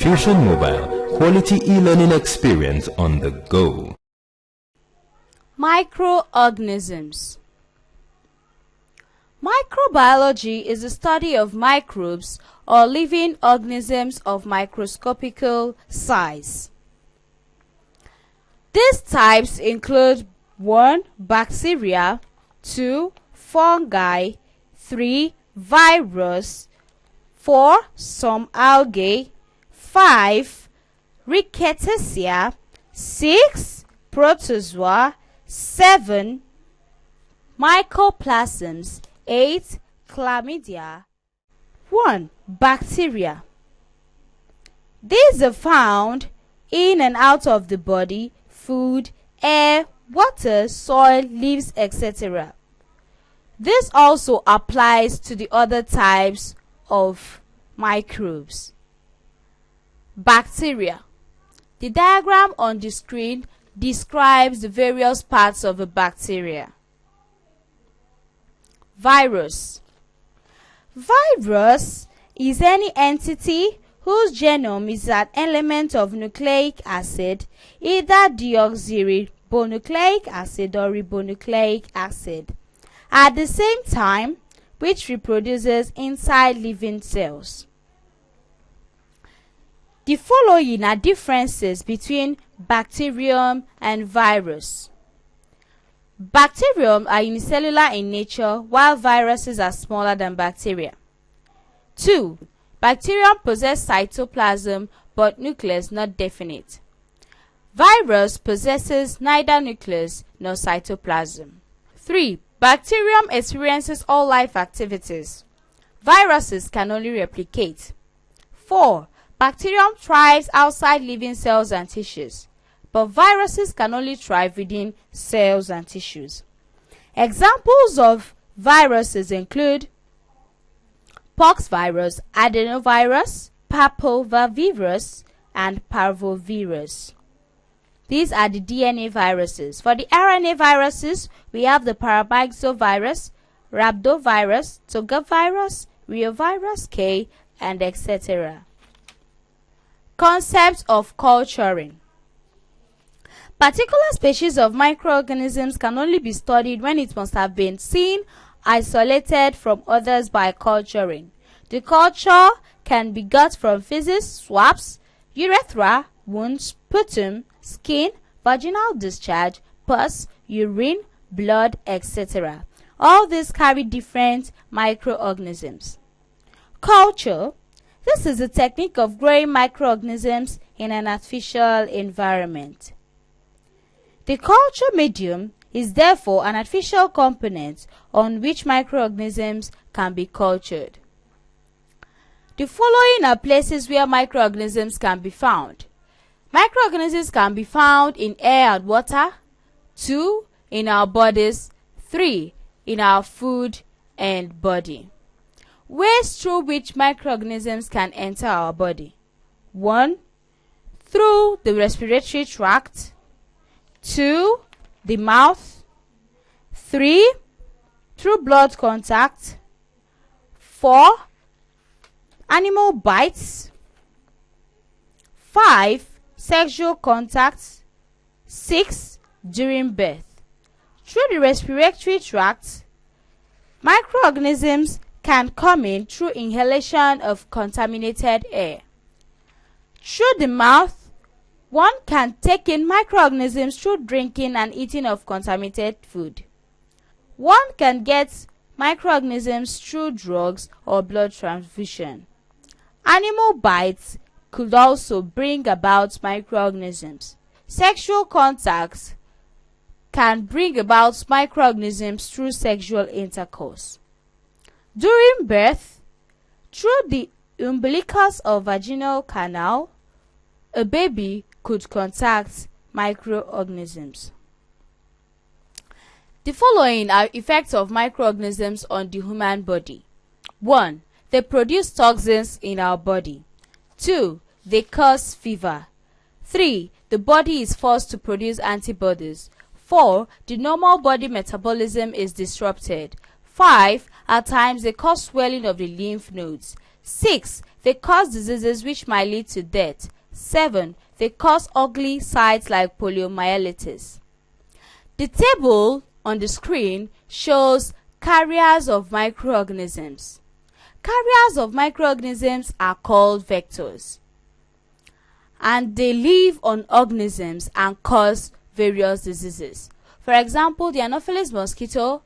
Tuition Mobile, quality e-learning experience on the go. Microorganisms. Microbiology is the study of microbes or living organisms of microscopical size. These types include 1. Bacteria, 2. Fungi, 3. Virus, 4. Some algae, 5. Rickettsia, 6. Protozoa, 7. Mycoplasms, 8. Chlamydia. 1. Bacteria. These are found in and out of the body, food, air, water, soil, leaves, etc. This also applies to the other types of microbes. Bacteria. The diagram on the screen describes the various parts of a bacteria. Virus. Virus is any entity whose genome is an element of nucleic acid, either deoxyribonucleic acid or ribonucleic acid, at the same time, which reproduces inside living cells. The following are differences between bacterium and virus. Bacterium are unicellular in nature, while viruses are smaller than bacteria. 2. Bacterium possess cytoplasm but nucleus not definite. Virus possesses neither nucleus nor cytoplasm. 3. Bacterium experiences all life activities. Viruses can only replicate. 4. Bacterium thrives outside living cells and tissues, but viruses can only thrive within cells and tissues. Examples of viruses include pox virus, adenovirus, papavirus, and parvovirus. These are the DNA viruses. For the RNA viruses, we have the paramyxovirus, rhabdovirus, togavirus, reovirus K, and etc. Concept of culturing. Particular species of microorganisms can only be studied when it must have been seen isolated from others by culturing. The culture can be got from feces, swabs, urethra, wounds, sputum, skin, vaginal discharge, pus, urine, blood, etc. All these carry different microorganisms. Culture. This is a technique of growing microorganisms in an artificial environment. The culture medium is therefore an artificial component on which microorganisms can be cultured. The following are places where microorganisms can be found. Microorganisms can be found in air and water, 2. In our bodies, 3. In our food and body. Ways through which microorganisms can enter our body. 1. Through the respiratory tract, 2. The mouth, 3. Through blood contact, 4. Animal bites, 5. Sexual contact, 6. During birth. Through the respiratory tract, microorganisms can come in through inhalation of contaminated air. Through the mouth, one can take in microorganisms through drinking and eating of contaminated food. One can get microorganisms through drugs or blood transfusion. Animal bites could also bring about microorganisms. Sexual contacts can bring about microorganisms through sexual intercourse. During birth, through the umbilicus or vaginal canal, a baby could contact microorganisms. The following are effects of microorganisms on the human body. 1. They produce toxins in our body. 2. They cause fever. 3. The body is forced to produce antibodies. 4. The normal body metabolism is disrupted. 5. At times they cause swelling of the lymph nodes. 6. They cause diseases which might lead to death. 7. They cause ugly sights like poliomyelitis. The table on the screen shows carriers of microorganisms. Carriers of microorganisms are called vectors, and they live on organisms and cause various diseases. For example, the Anopheles mosquito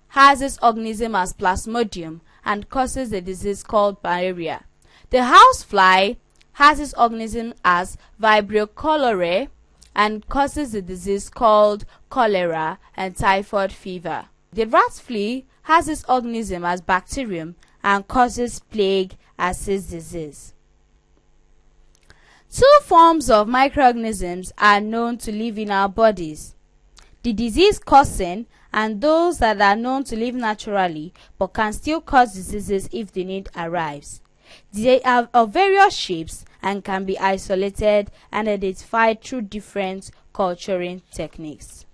has its organism as Plasmodium and causes a disease called malaria. The housefly has its organism as Vibrio cholerae and causes a disease called cholera and typhoid fever. The rat flea has its organism as Bacterium and causes plague as its disease. Two forms of microorganisms are known to live in our bodies: the disease-causing and those that are known to live naturally but can still cause diseases if the need arrives. They are of various shapes and can be isolated and identified through different culturing techniques.